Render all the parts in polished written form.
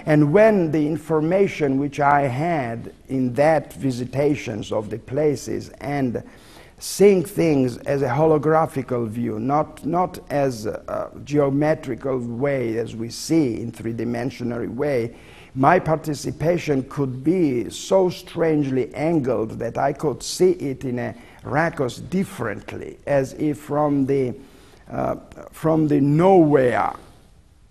And when the information which I had in that visitations of the places and seeing things as a holographical view, not as a geometrical way as we see in three-dimensional way, my participation could be so strangely angled that I could see it in a rakus differently, as if from the nowhere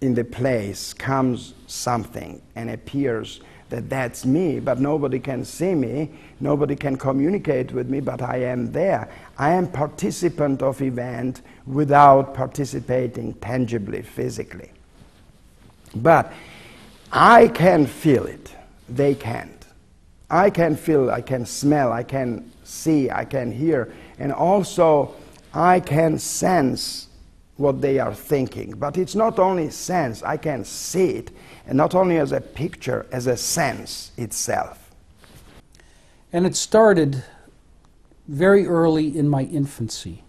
in the place comes something and appears that that's me, but nobody can see me, nobody can communicate with me, but I am there. I am participant of event without participating tangibly, physically. But I can feel it, they can't. I can feel, I can smell, I can see, I can hear, and also I can sense what they are thinking. But it's not only sense, I can see it, and not only as a picture, as a sense itself. And it started very early in my infancy.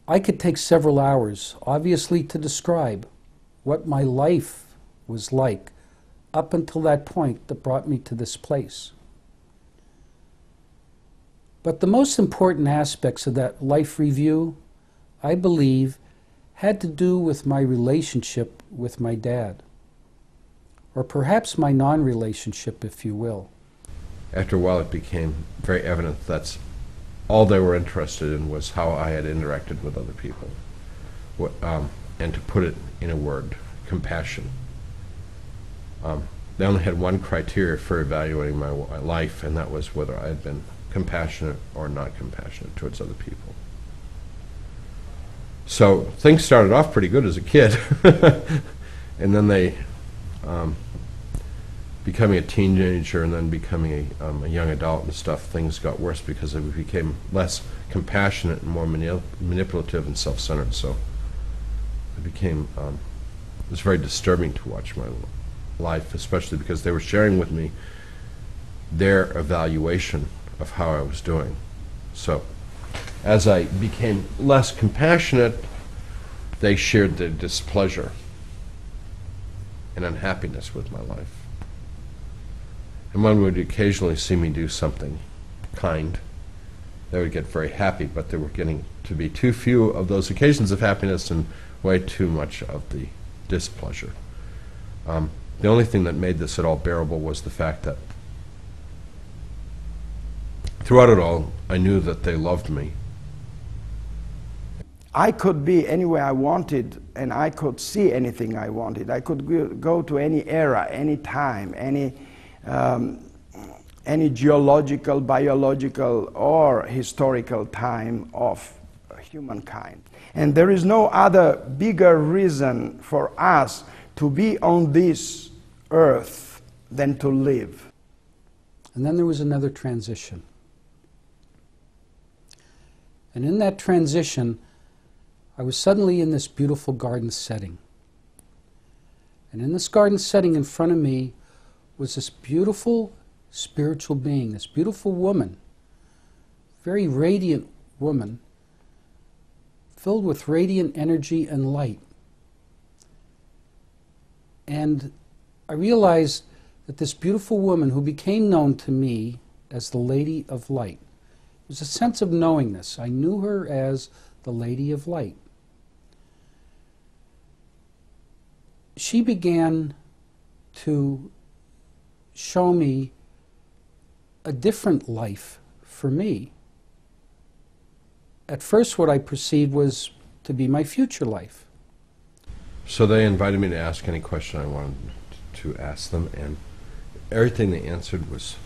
I could take several hours, obviously, to describe what my life was like up until that point that brought me to this place. But the most important aspects of that life review, I believe, had to do with my relationship with my dad, or perhaps my non-relationship, if you will. After a while, it became very evident that's all they were interested in was how I had interacted with other people. And to put it in a word, compassion. They only had one criteria for evaluating my life, and that was whether I had been compassionate or not compassionate towards other people. So things started off pretty good as a kid, and then they, becoming a teenager and then becoming a young adult and stuff, things got worse because we became less compassionate and more manipulative and self-centered. So it became, it was very disturbing to watch my life, especially because they were sharing with me their evaluation of how I was doing. So as I became less compassionate, they shared their displeasure and unhappiness with my life. And one would occasionally see me do something kind. They would get very happy, but there were getting to be too few of those occasions of happiness and way too much of the displeasure. The only thing that made this at all bearable was the fact that throughout it all, I knew that they loved me. I could be anywhere I wanted, and I could see anything I wanted. I could go to any era, any time, any geological, biological, or historical time of humankind. And there is no other bigger reason for us to be on this earth than to live. And then there was another transition. And in that transition, I was suddenly in this beautiful garden setting. And in this garden setting in front of me was this beautiful spiritual being, this beautiful woman, very radiant woman, filled with radiant energy and light. And I realized that this beautiful woman, who became known to me as the Lady of Light, it was a sense of knowingness. I knew her as the Lady of Light. She began to show me a different life for me. At first, what I perceived was to be my future life. So they invited me to ask any question I wanted to ask them, and everything they answered was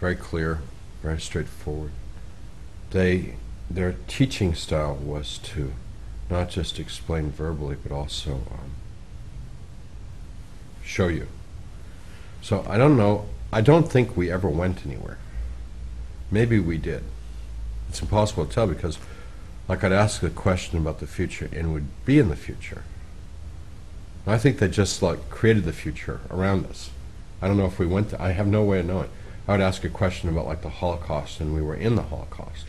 very clear, very straightforward. Their teaching style was to not just explain verbally, but also show you. So I don't know, I don't think we ever went anywhere. Maybe we did. It's impossible to tell, because like I'd ask a question about the future and it would be in the future. And I think they just like created the future around us. I don't know if we went I have no way of knowing. I would ask a question about like the Holocaust, and we were in the Holocaust.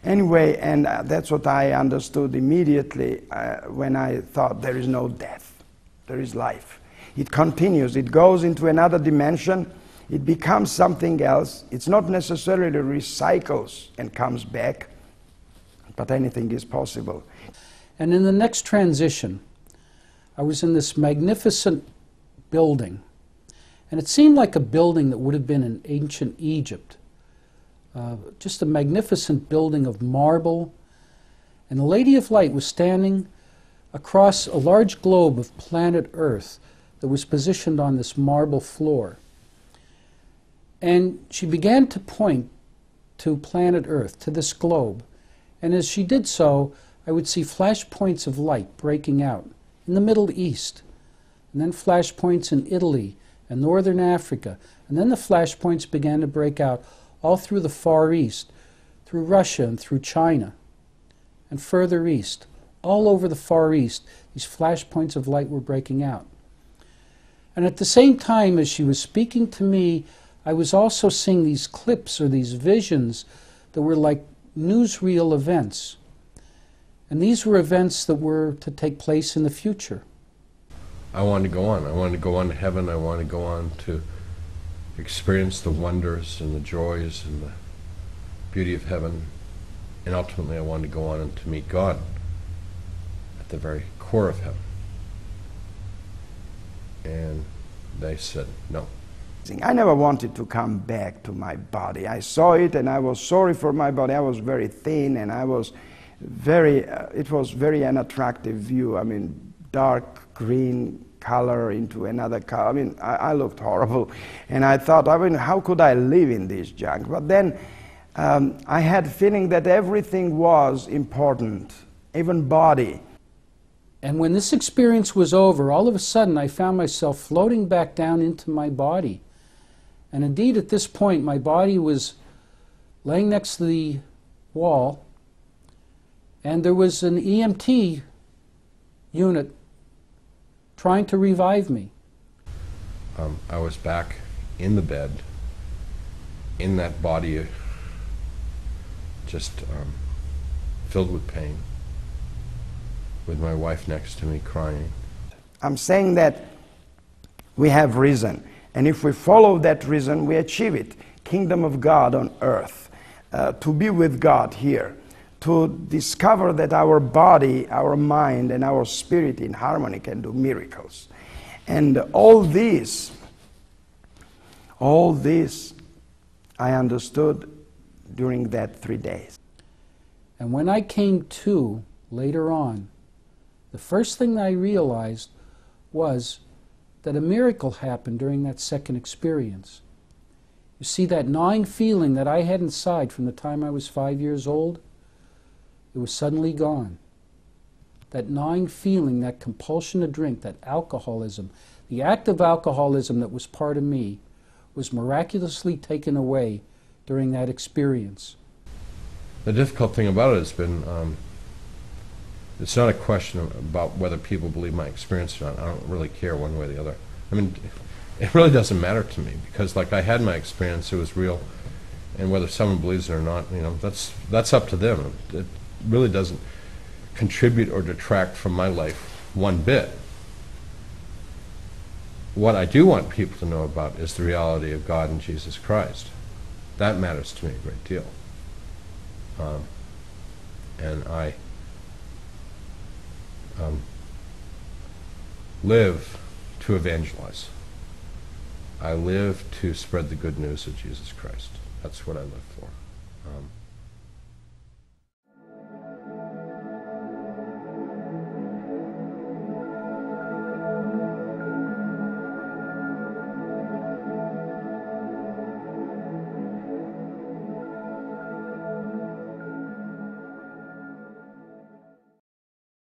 Anyway, and that's what I understood immediately when I thought there is no death, there is life. It continues, it goes into another dimension, it becomes something else. It's not necessarily recycles and comes back, but anything is possible. And in the next transition, I was in this magnificent building, and it seemed like a building that would have been in ancient Egypt. Just a magnificent building of marble, and the Lady of Light was standing across a large globe of planet Earth that was positioned on this marble floor. And she began to point to planet Earth, to this globe. And as she did so, I would see flash points of light breaking out in the Middle East, and then flash points in Italy and Northern Africa, and then the flash points began to break out all through the Far East, through Russia and through China, and further east. All over the Far East, these flash points of light were breaking out. And at the same time as she was speaking to me, I was also seeing these clips or these visions that were like newsreel events. And these were events that were to take place in the future. I wanted to go on. I wanted to go on to heaven. I wanted to go on to experience the wonders and the joys and the beauty of heaven. And ultimately I wanted to go on and to meet God at the very core of heaven. And they said no. I never wanted to come back to my body. I saw it and I was sorry for my body. I was very thin and I was very, it was very unattractive view. I mean, dark green color into another color. I mean, I looked horrible. And I thought, I mean, how could I live in this junk? But then I had feeling that everything was important, even body. And when this experience was over, all of a sudden I found myself floating back down into my body. And indeed, at this point, my body was laying next to the wall, and there was an EMT unit trying to revive me. I was back in the bed, in that body, just filled with pain, with my wife next to me crying. I'm saying that we have reason, and if we follow that reason, we achieve it. Kingdom of God on earth, to be with God here, to discover that our body, our mind, and our spirit in harmony can do miracles. And all this I understood during that 3 days. And when I came to later on, the first thing I realized was that a miracle happened during that second experience. You see, that gnawing feeling that I had inside from the time I was 5 years old, it was suddenly gone. That gnawing feeling, that compulsion to drink, that alcoholism, the act of alcoholism that was part of me, was miraculously taken away during that experience. The difficult thing about it has been, it's not a question about whether people believe my experience or not. I don't really care one way or the other. I mean, it really doesn't matter to me, because like I had my experience, it was real, and whether someone believes it or not, you know, that's up to them. It really doesn't contribute or detract from my life one bit. What I do want people to know about is the reality of God and Jesus Christ. That matters to me a great deal. And I live to evangelize. I live to spread the good news of Jesus Christ. That's what I live for.